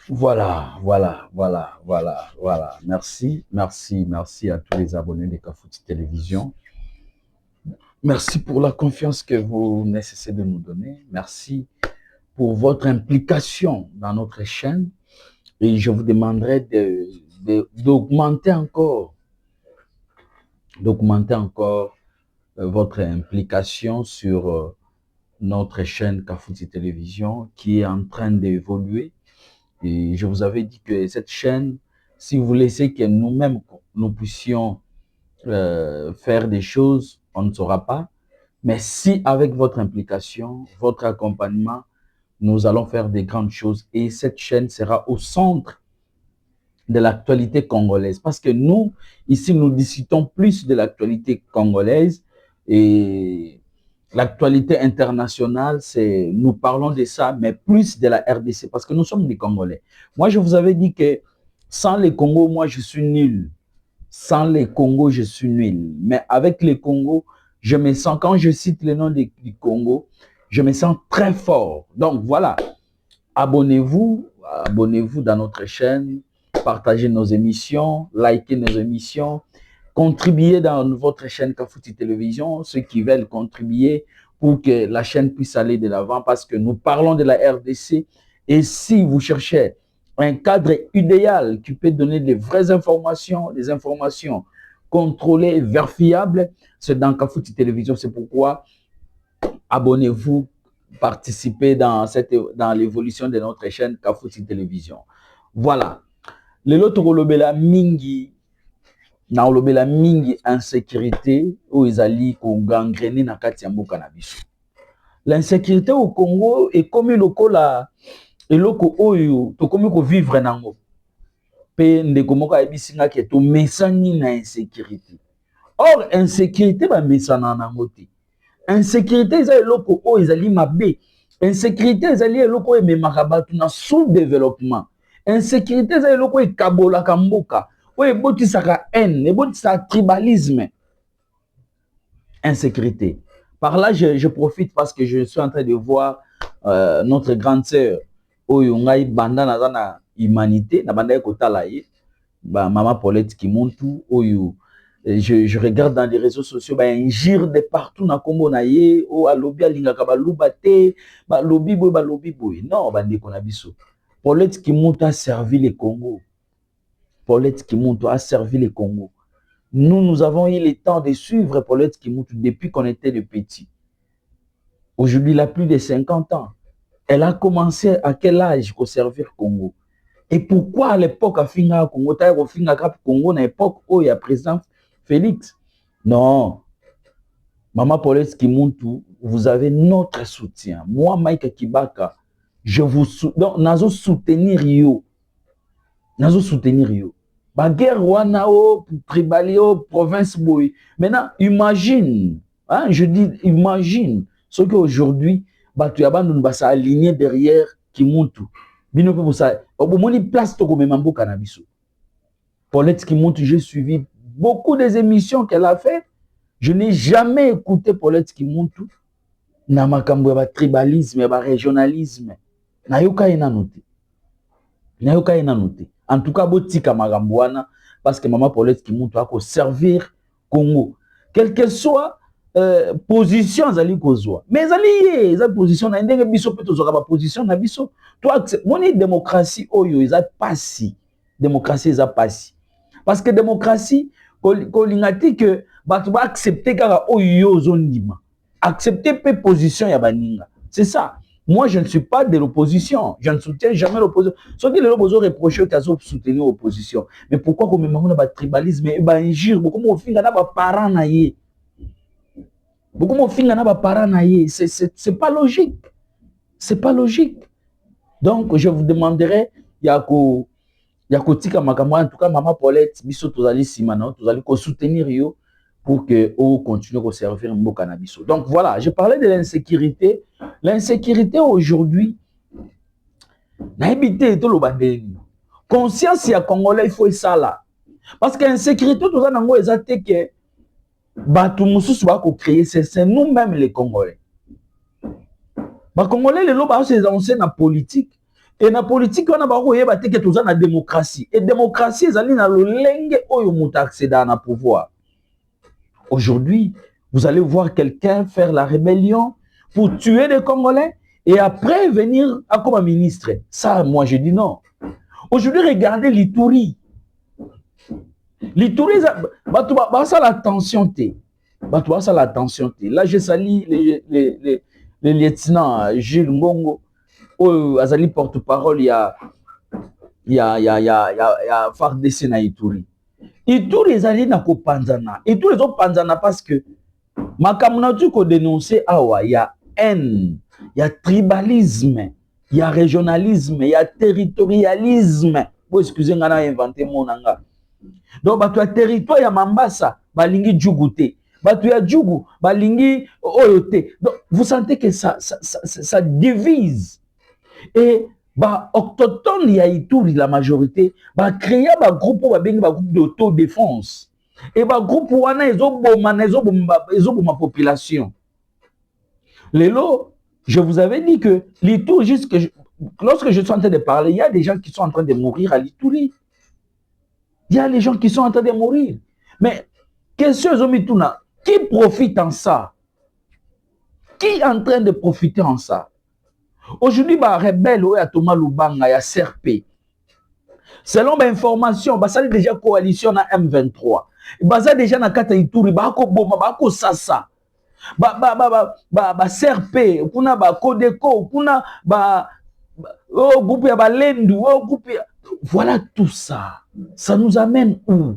Voilà. Merci à tous les abonnés de Kafouti Télévision. Merci pour la confiance que vous ne cessez de nous donner. Merci pour votre implication dans notre chaîne. Et je vous demanderai d'augmenter encore votre implication sur notre chaîne Kafouti Télévision qui est en train d'évoluer. Et je vous avais dit que cette chaîne, si vous laissez que nous-mêmes, nous puissions faire des choses, on ne saura pas. Mais si avec votre implication, votre accompagnement, nous allons faire des grandes choses et cette chaîne sera au centre de l'actualité congolaise. Parce que nous, ici, nous discutons plus de l'actualité congolaise et l'actualité internationale, nous parlons de ça, mais plus de la RDC, parce que nous sommes des Congolais. Moi, je vous avais dit que sans les Congo, moi, je suis nul. Sans les Congo, je suis nul. Mais avec les Congo, je me sens, quand je cite le nom du Congo, je me sens très fort. Donc, voilà. Abonnez-vous dans notre chaîne, partagez nos émissions, likez nos émissions, contribuez dans votre chaîne Kafouti Télévision, ceux qui veulent contribuer pour que la chaîne puisse aller de l'avant parce que nous parlons de la RDC et si vous cherchez un cadre idéal qui peut donner des vraies informations, des informations contrôlées, vérifiables, c'est dans Kafouti Télévision. C'est pourquoi abonnez-vous, participez dans l'évolution de notre chaîne Kafouti Télévision. Voilà. Le lot kolobela mingi na olobela mingi insécurité ou ezali ko gangrener na kati ya mboka na biso. L'insécurité au Congo est comme lokola eloko oyo to komi ko vivre nango. Pe ndeko moko ayebisinga ke to mesani na insécurité. Or insécurité ba mesana nango te. Insécurité ezali eloko oyo ezali mabe. Insécurité ezali eloko ememaka bato na sous-développement. Insécurité ezali eloko ekabolaka mboka. Oui, ebotisaka haine, ebotisaka tribalisme. Insécurité. Par là, je profite parce que je suis en train de voir notre grande sœur, oyo ngai banda naza na humanité, na banda ekotala ye, ba Maman Paulette Kimuntu, oyo je regarde dans les réseaux sociaux, ba injure de partout na kombo na ye, o alobi alingaka ba lubate, ba lobi boy. Non, bandeko na biso. Paulette Kimuntu a servi le Congo. Paulette Kimuntu a servi le Congo. Nous avons eu le temps de suivre Paulette Kimuntu depuis qu'on était de petits. Aujourd'hui, elle a plus de 50 ans. Elle a commencé à quel âge pour servir le Congo? Et pourquoi à l'époque, à Finga Congo, Congo, à l'époque où il y a président Félix? Non. Maman Paulette Kimuntu, vous avez notre soutien. Moi, Mike Kibaka, je vous soutiens. Nazo soutenir yo. Nazo soutenir yo. Ba guerre wana o tribali o province boy. Maintenant imagine, hein, je dis imagine ce qu'aujourd'hui batu ya bandu basa aligné derrière Kimuntu. Bino pe ça obomoni place to komema mboka na biso. Paulette Kimuntu, j'ai suivi beaucoup des émissions qu'elle a fait. Je n'ai jamais écouté Paulette Kimuntu na makambo ya ba tribalisme ya ba régionalisme. Na yoka ina noté. Na yoka ina noté. En tout cas, botika magambouana, parce que Maman Paulette Kimuntu a servir Congo. Quelle que soit position, zali kozwa. Mais zali position na ndenge biso peto zoka ba position na biso. Toi, moni démocratie oyo eza pasi. Démocratie eza pasi. Parce que démocratie kolingati que batu ba accepter kaka oyo zondima. Accepter pe position ya baninga. C'est ça. Moi, je ne suis pas de l'opposition. Je ne soutiens jamais l'opposition. Ce qui est l'opposition reproché qu'ils ont soutenu l'opposition. Mais pourquoi comme on a tribalisme et injure, beaucoup de filles n'ont pas parents naïe. Beaucoup de filles n'ont pas parents naïe. C'est pas logique. C'est pas logique. Donc, je vous demanderai, yako tika makamwa, en tout cas, Maman Paulette, biso tozali simano, tozali ko soutenir yo pour que on continue à servir Mboka na biso. Donc voilà, je parlais de l'insécurité. L'insécurité aujourd'hui, na habité tout le bandeni. Conscience ya Congolais, il faut ça là. Parce que l'insécurité, tout ça, nango ezate que batu mususu ba ko créer, c'est nous-mêmes les Congolais. Ba Congolais, les loba se lancer dans la politique. Et na politique, on a la démocratie. Et démocratie, c'est na lolenge oyo muta accéder na pouvoir. Aujourd'hui, vous allez voir quelqu'un faire la rébellion pour tuer les Congolais et après venir comme ministre. Ça, moi, je dis non. Aujourd'hui, regardez l'Ituri. L'Ituri, ça l'attention. Là, je salue les lieutenants Gilles Ngongo. Azali porte-parole, il y a FARDC na Ituri. Ituri ezali na kopanzana. Ituri ezo panzana parce que makamuna tu ko dénoncer awa, il y a haine, il y a tribalisme, il y a régionalisme, il y a territorialisme. Bon, excusez moi, on a inventé mon nanga. Donc bato ya territoire ya Mambasa balingi Djougou te. Bato ya Djougou balingi Oyote. Donc vous sentez que ça divise. Et bah autochtone ya Ituri la majorité bah créer ba groupe d'autodéfense et bah groupe wana ezoboma population. Lelo, je vous avais dit que l'Ituri lorsque je suis en train de parler, il y a des gens qui sont en train de mourir à l'Ituri. Il y a des gens qui sont en train de mourir. Mais qu'est-ce que qui profite en ça? Qui est en train de profiter en ça? Aujourd'hui, bah rebelle à Thomas Lubanga, il y a CRP. Selon mes informations, bah ça est déjà coalition à M23. Bah ça déjà na kata Ituri, bah ko boma, bah ko sasa. Bah CRP, kuna ba Kodeko, kuna ba groupe ya Balendu, groupe ya... Voilà tout ça. Ça nous amène où?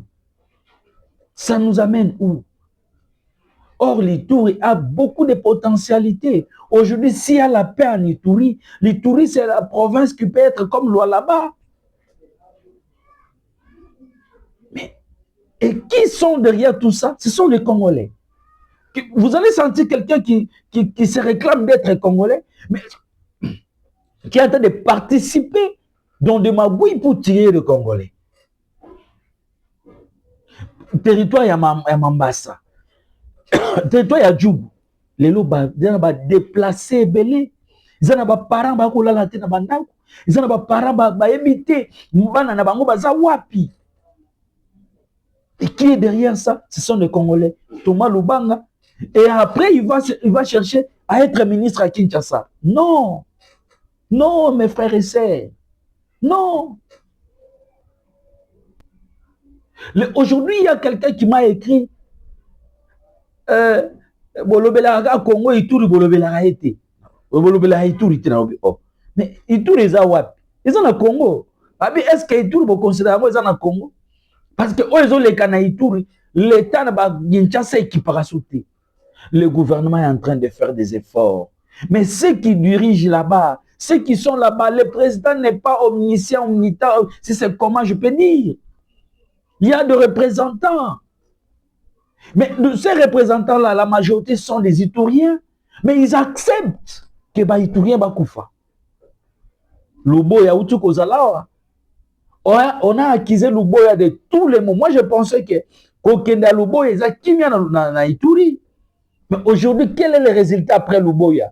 Ça nous amène où? Or, l'Ituri a beaucoup de potentialités. Aujourd'hui, s'il y a la paix en Ituri, l'Ituri, c'est la province qui peut être comme Lualaba. Mais, et qui sont derrière tout ça? Ce sont les Congolais. Vous allez sentir quelqu'un qui se réclame d'être Congolais, mais qui est en train de participer dans des magouilles pour tirer les Congolais. Territoire ya Mambasa. Territoire ya Djougou. Les lots ba déplacés belé. Ils ont ba parents ba ko lala te na bandako. Ils ont ba parents ba éviter mbana na bango baza wapi. Et qui est derrière ça? Ce sont les Congolais. Thomas Lubanga. Et après il va chercher à être ministre à Kinshasa. Non. Non, mes frères et sœurs. Non. Aujourd'hui, il y a quelqu'un qui m'a écrit Bolobela Congo Ituri Bolobela été. Bolobela Ituri mais Ituri est à ils sont au Congo. Est-ce que Ituri vous considérez qu'ils sont au Congo? Parce que eux ils ont les canaux Ituri, l'État n'a pas Kinshasa qui para sauter. Le gouvernement est en train de faire des efforts. Mais ceux qui dirigent là-bas, ceux qui sont là-bas, le président n'est pas omniscient, omnipotent, c'est comment je peux dire. Il y a des représentants. Mais de ces représentants-là, la majorité sont des Ituriens. Mais ils acceptent que les Ituriens va koufa. Luboya Utu Kozalawa. On a accusé Luboya de tous les mots. Moi, je pensais que Kokenda Luboya, ils ont kimia na Ituri. Mais aujourd'hui, quel est le résultat après Luboya?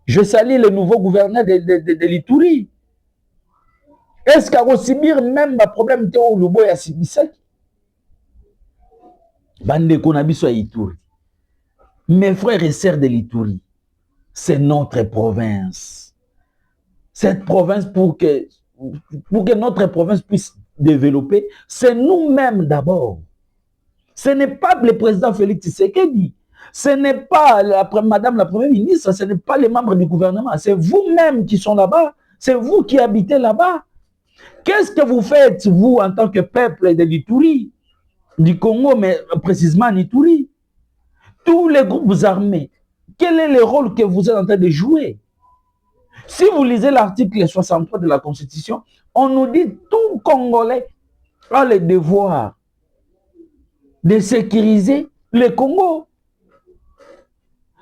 Je salue le nouveau gouverneur de l'Ituri. Est-ce qu'à subir même un problème de Luboya Sibisek? Bande Konabiso à Ituri. Mes frères et sœurs de l'Ituri, c'est notre province. Cette province, pour que notre province puisse développer, c'est nous-mêmes d'abord. Ce n'est pas le président Félix Tshisekedi, ce n'est pas madame la première ministre, ce n'est pas les membres du gouvernement, c'est vous-même qui sont là-bas, c'est vous qui habitez là-bas. Qu'est-ce que vous faites, vous, en tant que peuple de l'Ituri, du Congo, mais précisément en Ituri? Tous les groupes armés, quel est le rôle que vous êtes en train de jouer? Si vous lisez l'article 63 de la Constitution, on nous dit tout Congolais a le devoir de sécuriser le Congo.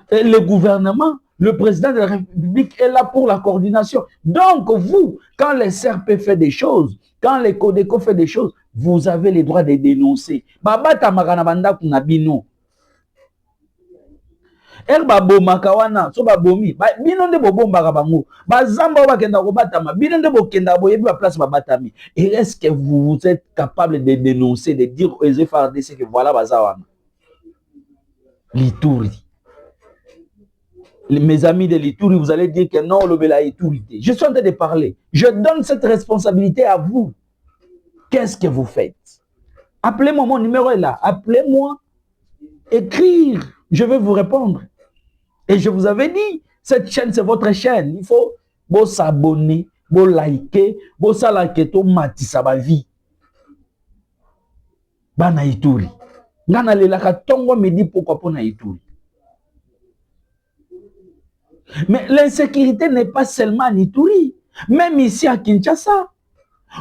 Et le gouvernement, le président de la République est là pour la coordination. Donc vous, quand les CRP fait des choses, quand les Codeco fait des choses, vous avez le droit de dénoncer. Bomaka wana so babomi bino nde bobombaka bango bazamba bakenda kobatama bino nde bokenda boyebi ba place babatami. Et est-ce que vous êtes capable de dénoncer, de dire aux FARDC que voilà bazawana l'Ituri? Mes amis de l'Ituri, vous allez dire que non, le Bela Ituri. Je suis en train de parler. Je donne cette responsabilité à vous. Qu'est-ce que vous faites? Appelez-moi, mon numéro est là. Appelez-moi. Écrire. Je vais vous répondre. Et je vous avais dit, cette chaîne, c'est votre chaîne. Il faut s'abonner, liker, liker, matissa ma vie. Bana Ituri. Ngana lelaka tongo me dit pourquoi pour na Ituri. Mais l'insécurité n'est pas seulement en Ituri, même ici à Kinshasa.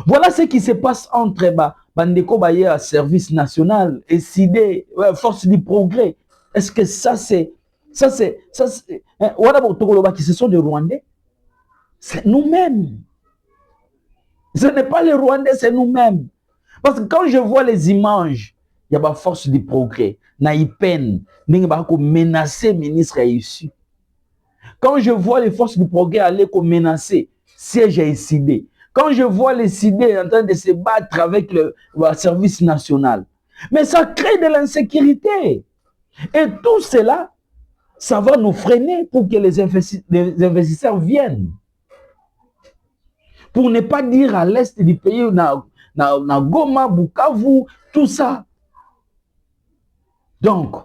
Voilà ce qui se passe entre Bandeko Baye à service national et SIDE, force du progrès. Est-ce que ça c'est voilà qui ce sont des Rwandais? C'est nous-mêmes. Ce n'est pas les Rwandais, c'est nous-mêmes. Parce que quand je vois les images, il y a la force du progrès, Naïpen, menacer ministre issu. Quand je vois les forces du progrès aller menacer siège à SID, quand je vois les SID en train de se battre avec le service national, mais ça crée de l'insécurité. Et tout cela, ça va nous freiner pour que les investisseurs viennent. Pour ne pas dire à l'est du pays, na Goma, Bukavu, tout ça. Donc,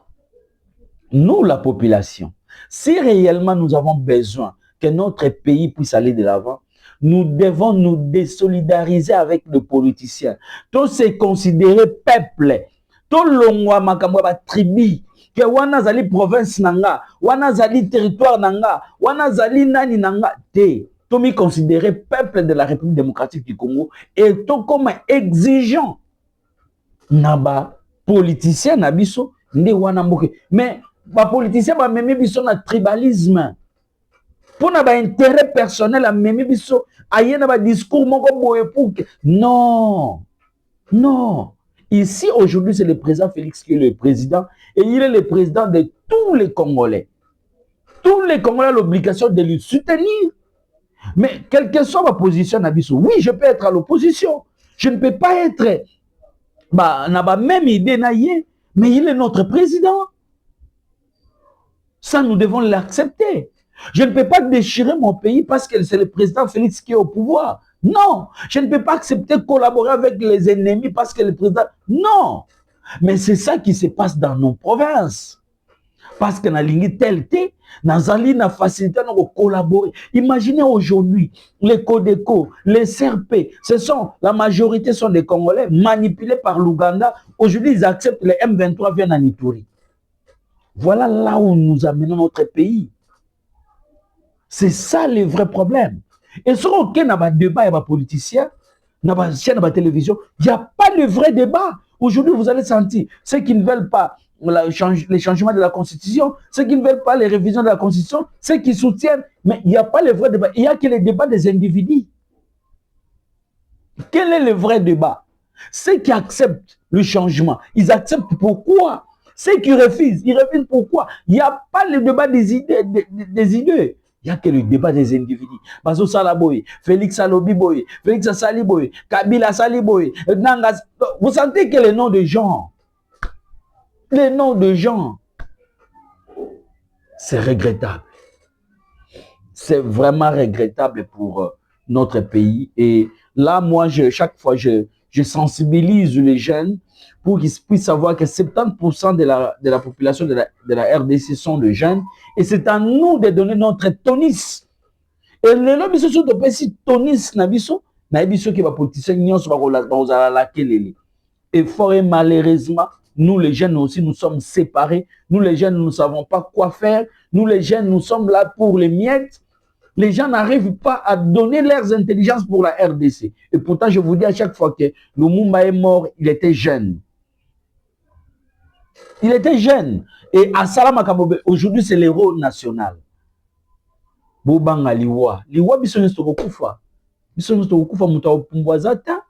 nous, la population, si réellement nous avons besoin que notre pays puisse aller de l'avant, nous devons nous désolidariser avec les politiciens. Tous se considérer peuple, tout l'ongwa makamwa tribu, que wana zali province nanga, wana zali territoire nanga, wana zali nani nanga, te. Tout me considérer peuple de la République démocratique du Congo et tout comme exigeant. Naba politicien nabiso, nde wana mboke. Mais les politiciens ba meme biso na tribalisme. Pour na ba intérêt personnel a meme biso, aye na ba discours moko boye pour que non. Non. Ici aujourd'hui c'est le président Félix qui est le président et il est le président de tous les Congolais. Tous les Congolais ont l'obligation de le soutenir. Mais quelle que soit ma position nabiso, oui, je peux être à l'opposition. Je ne peux pas être na ba même idée na yé, mais il est notre président. Ça, nous devons l'accepter. Je ne peux pas déchirer mon pays parce que c'est le président Félix qui est au pouvoir. Non. Je ne peux pas accepter de collaborer avec les ennemis parce que le président... Non. Mais c'est ça qui se passe dans nos provinces. Parce que dans l'ingé tel té, dans la facilité de collaborer. Imaginez aujourd'hui, les Codeco, les CRP, la majorité sont des Congolais manipulés par l'Ouganda. Aujourd'hui, ils acceptent les M23 viennent en Ituri. Voilà là où nous amenons notre pays. C'est ça le vrai problème. Et sur aucun débat, il y a des politiciens, il y a des chaînes de télévision, il n'y a pas le vrai débat. Aujourd'hui, vous allez sentir ceux qui ne veulent pas les changements de la Constitution, ceux qui ne veulent pas les révisions de la Constitution, ceux qui soutiennent, mais il n'y a pas le vrai débat. Il n'y a que les débats des individus. Quel est le vrai débat? Ceux qui acceptent le changement, ils acceptent pourquoi? Ceux qui refusent, ils refusent pourquoi? Il n'y a pas le débat des idées. Il n'y a que le débat des individus. Bazo Salaboy, Félix Salobiboy, Félix Saliboy, Kabila Saliboy, Nangas. Vous sentez que les noms de gens, c'est regrettable. C'est vraiment regrettable pour notre pays. Et là, moi, chaque fois, je sensibilise les jeunes pour qu'ils puissent savoir que 70% de la population de la RDC sont des jeunes. Et c'est à nous de donner notre tonis. Et les lobbies sont de petits tonis, qui va politiciens, et fort et malheureusement, nous les jeunes aussi, nous sommes séparés. Nous les jeunes, nous ne savons pas quoi faire. Nous les jeunes, nous sommes là pour les miettes. Les gens n'arrivent pas à donner leurs intelligences pour la RDC. Et pourtant, je vous dis à chaque fois que Lumumba est mort, il était jeune. Il était jeune. Et Assala Makabobe, aujourd'hui, c'est l'héros national. Bobanga Liwa. Liwa, bisonne Stokokufa. Bisonne Stokokufa, Moutaopumbwazata.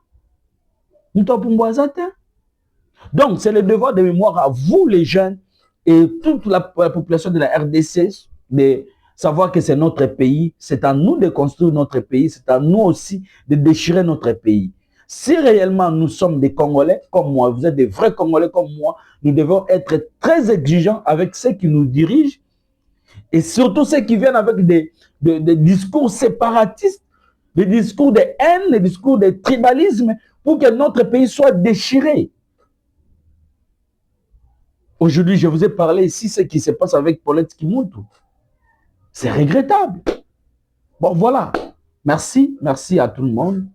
Donc, c'est le devoir de mémoire à vous, les jeunes, et toute la population de la RDC de savoir que c'est notre pays, c'est à nous de construire notre pays, c'est à nous aussi de déchirer notre pays. Si réellement nous sommes des Congolais comme moi, vous êtes des vrais Congolais comme moi, nous devons être très exigeants avec ceux qui nous dirigent et surtout ceux qui viennent avec des discours séparatistes, des discours de haine, des discours de tribalisme pour que notre pays soit déchiré. Aujourd'hui, je vous ai parlé ici ce qui se passe avec Paulette Kimuntu. C'est regrettable. Bon, voilà. Merci. Merci à tout le monde.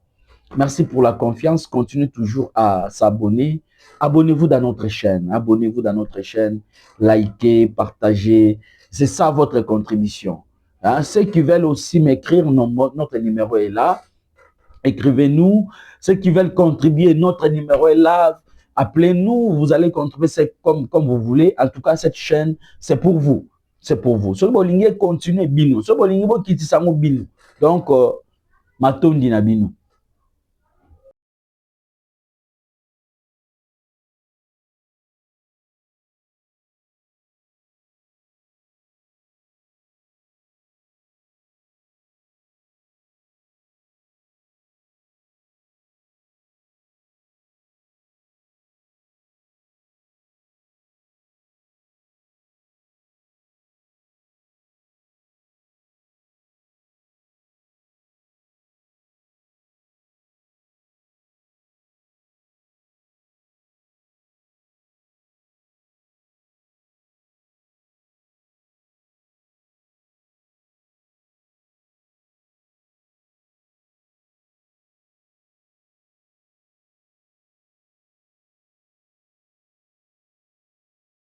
Merci pour la confiance. Continuez toujours à s'abonner. Abonnez-vous dans notre chaîne. Abonnez-vous dans notre chaîne. Likez, partagez. C'est ça votre contribution. Hein? Ceux qui veulent aussi m'écrire, notre numéro est là. Écrivez-nous. Ceux qui veulent contribuer, notre numéro est là. Appelez-nous. Vous allez contribuer comme vous voulez. En tout cas, cette chaîne, c'est pour vous. C'est pour vous. Ce que vous continuez, bino. Ce que vous bino. Donc, matondi na bino.